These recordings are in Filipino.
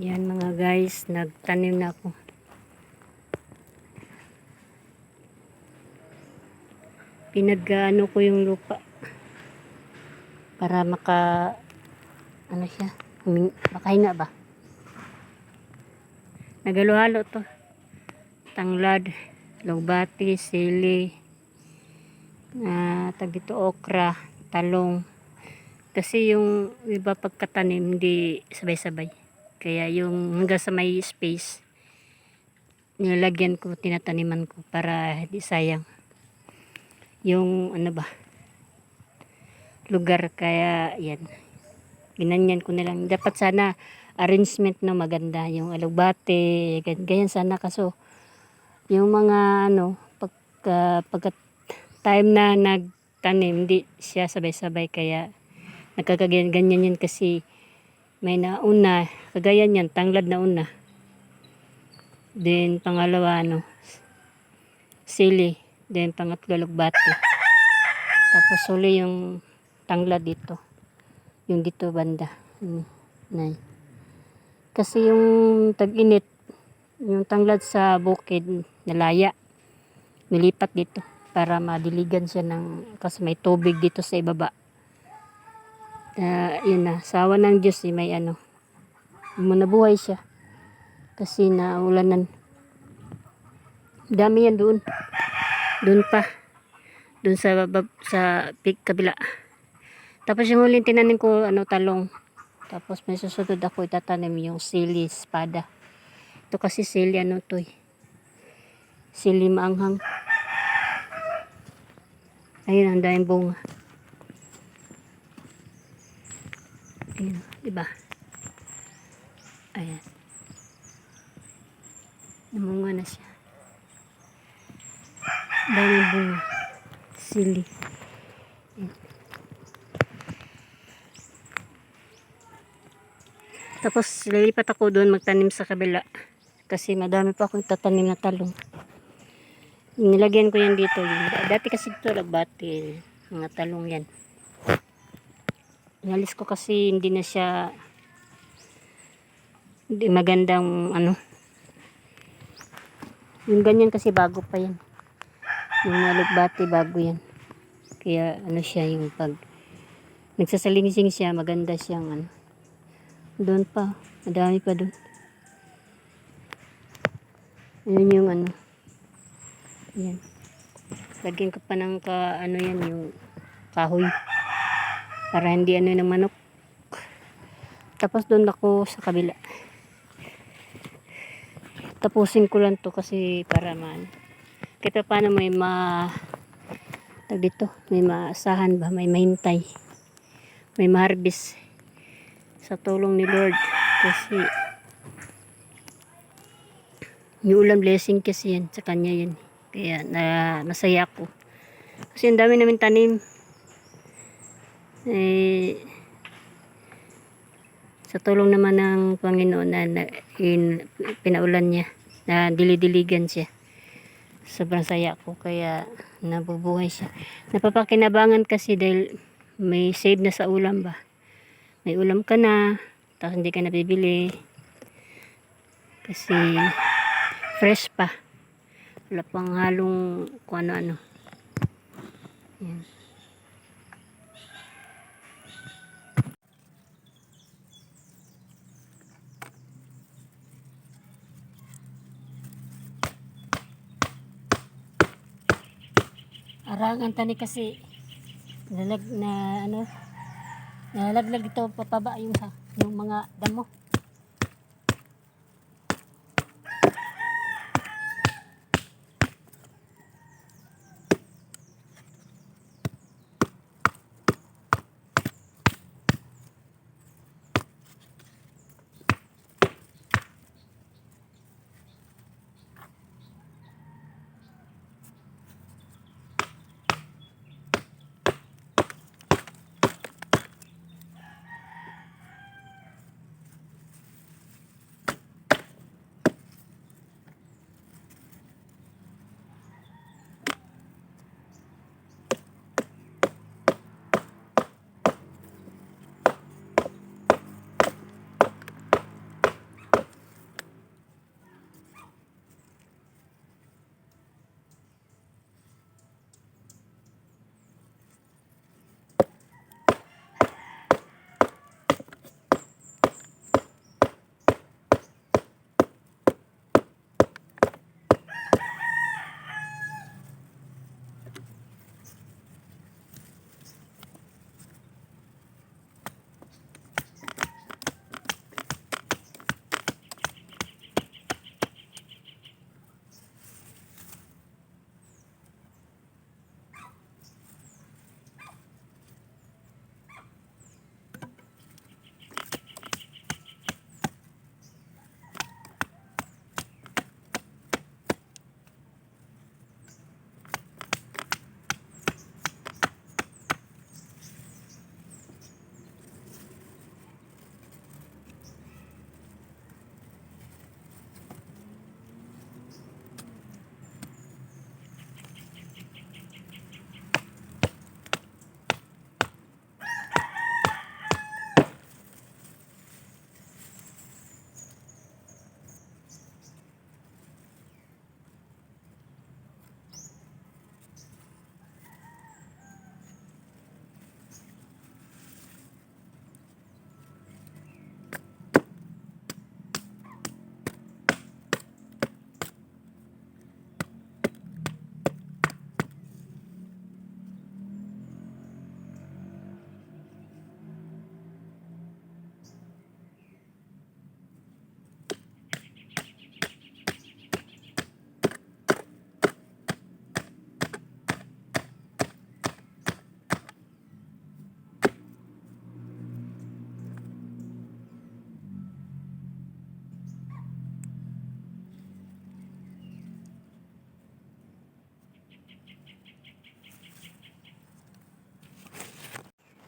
Yan mga guys, nagtanim na ako. Pinag-ano ko yung lupa para ano siya, makahinga ba. Nagalo-halo to. Tanglad, lugbati, sili, tag dito okra, talong. Kasi yung iba pagkatanim hindi sabay-sabay. Kaya yung hanggang sa may space, nilagyan ko, tinataniman ko para hindi sayang yung ano ba, lugar. Kaya yan, ginanyan ko na lang. Dapat sana arrangement no maganda, yung alugbate, ganyan sana. Kaso yung mga ano, pagka time na nagtanim, hindi siya sabay-sabay. Kaya nagkakaganyan yan kasi may nauna, kagaya niyan, tanglad na una. Then pangalawa ano, sili. Then pangatlo lugbati. Tapos huli yung tanglad dito. Yung dito banda. Nay. Kasi yung tag-init, yung tanglad sa bukid, nalaya. Nilipat dito para madiligan siya kasi may tubig dito sa ibaba. Yun na, sawa ng Diyos may ano, nabuhay siya kasi naulanan. Dami yan doon pa doon sa kabila. Tapos yung huling tinanim ko ano, talong. Tapos may susunod ako itatanim yung sili espada. Ito kasi sili ano to sili maanghang. Ayun, ang daming bunga. Ayun, diba? Ayan. Namunga na siya. Daming bunga. Sili. Ayan. Tapos lilipat ako doon magtanim sa kabila. Kasi madami pa akong tatanim na talong. Nilagyan ko yan dito. Dati kasi ito lagbati. Mga talong yan. Inalis ko kasi hindi na siya hindi magandang ano. Yung ganyan kasi bago pa yan. Yung lagbati bago yan. Kaya ano siya yung pag nagsasalingsing siya, maganda siyang ano. Doon pa. Madami pa doon. Ayun yung ano. Yan. Lagyan ko pa ng ano yan, yung kahoy. Para hindi ano ng manok. Tapos doon ako sa kabila. Tapusin ko lang to kasi para kita paano may dito, may maasahan ba, may mahintay. May ma-harvest sa tulong ni Lord. Kasi yung ulam blessing kasi yan sa kanya yan. Kaya nasaya ako. Kasi ang dami namin tanim. Sa tulong naman ng Panginoon na pinaulan niya, na dilidiligan siya. Sobrang saya ko kaya nabubuhay siya. Napapakinabangan kasi dahil may save na sa ulam ba. May ulam ka na, tapos hindi ka nabibili. Kasi fresh pa. Wala pang halong kung ano-ano. Yan. Arangan tani kasi nalaglag ito papaba yung mga damo.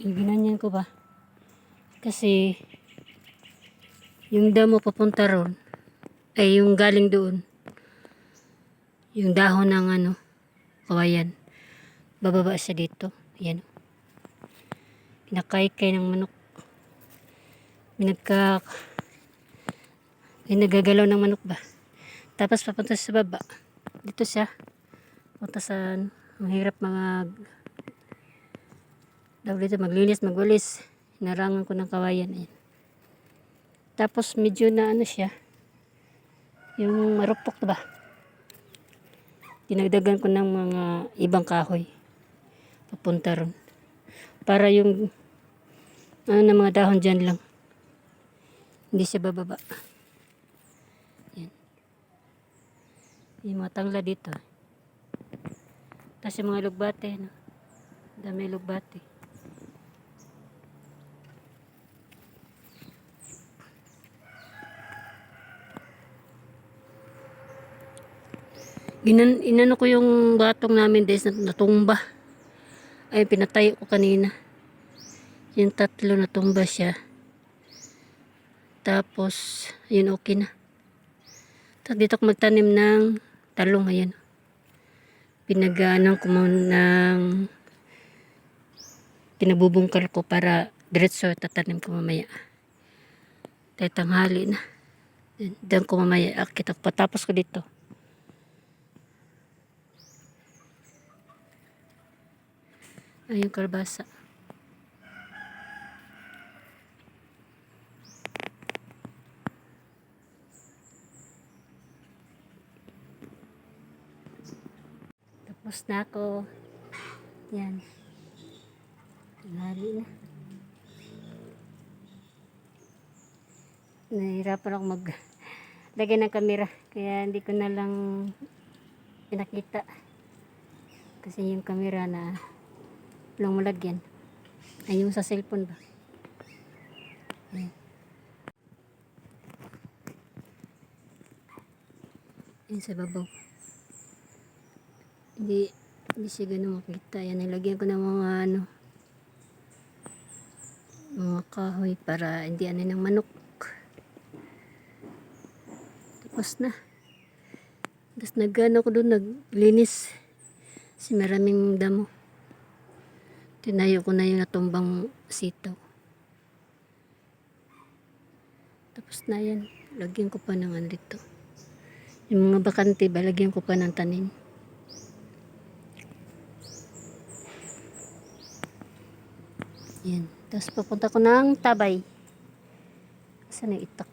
Ginanyan ko ba? Kasi yung damo papunta ron, ay yung galing doon, yung dahon ng kawayan, bababa siya dito. Yan. Kinakaykay ng manok. Nagagalaw ng manok ba? Tapos papunta sa baba. Dito siya. Punta sa mahirap dito maglinis, magwalis. Hinarangan ko ng kawayan. Ayan. Tapos medyo na siya. Yung marupok ba? Dinagdagan ko ng mga ibang kahoy. Papunta ron. Para yung na mga dahon dyan lang. Hindi siya bababa. Yan. Yung mga tangla dito. Tapos yung mga lugbate. No? Dami lugbate. Inano ko yung batong namin des na natumba. Ay, pinatayo ko kanina. Yung tatlo natumba siya. Tapos, yun okay na. Tapos dito ko magtanim ng talong. Ayan. Pinagaanan ko ng pinabubungkal ko para diretso tatanim ko mamaya. Dahil tanghali na. Diyan ko mamaya akit ako. Patapos ko dito. Ay, yung kalabasa. Tapos na ako. Yan. Lali na. Nahihirapan ako maglagay ng camera. Kaya hindi ko na lang pinakita. Kasi yung camera na lang malagyan. Ay, yung sa cellphone ba? Ayan. Ayan sa babaw. Hindi siya ganun makita. Ayan, nilagyan ko ng mga mga kahoy para hindi ng manok. Tapos na. Tapos nagano ko doon, naglinis. Kasi maraming damo. Tinayo ko na yung natumbang sitaw. Tapos na yan. Lagyan ko pa ng dito. Yung mga bakante ba, lagyan ko pa ng tanim. Yan. Tapos papunta ko ng Tabay. Saan yung itak?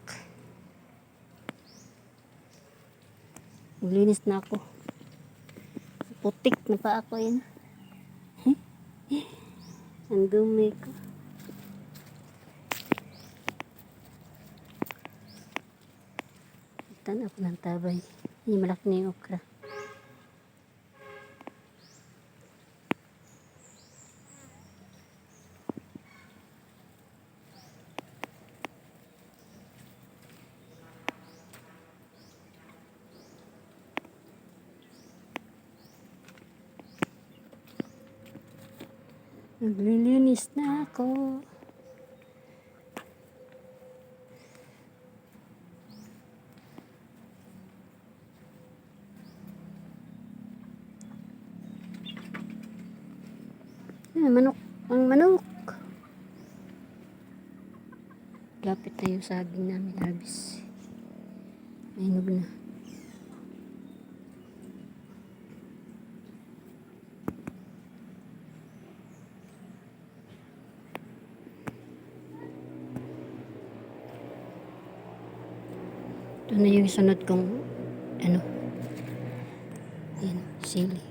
Maglinis na ako. Putik na pa ako yun. Ang dumi ko. Itan ako ng Tabay. Yung malaki na yung okra. Naglilinis na ako. Manok. Ang manok. Lapit na yung saging namin. Harvest. Mainog na. Ito na yung sunod kong ayan, sili.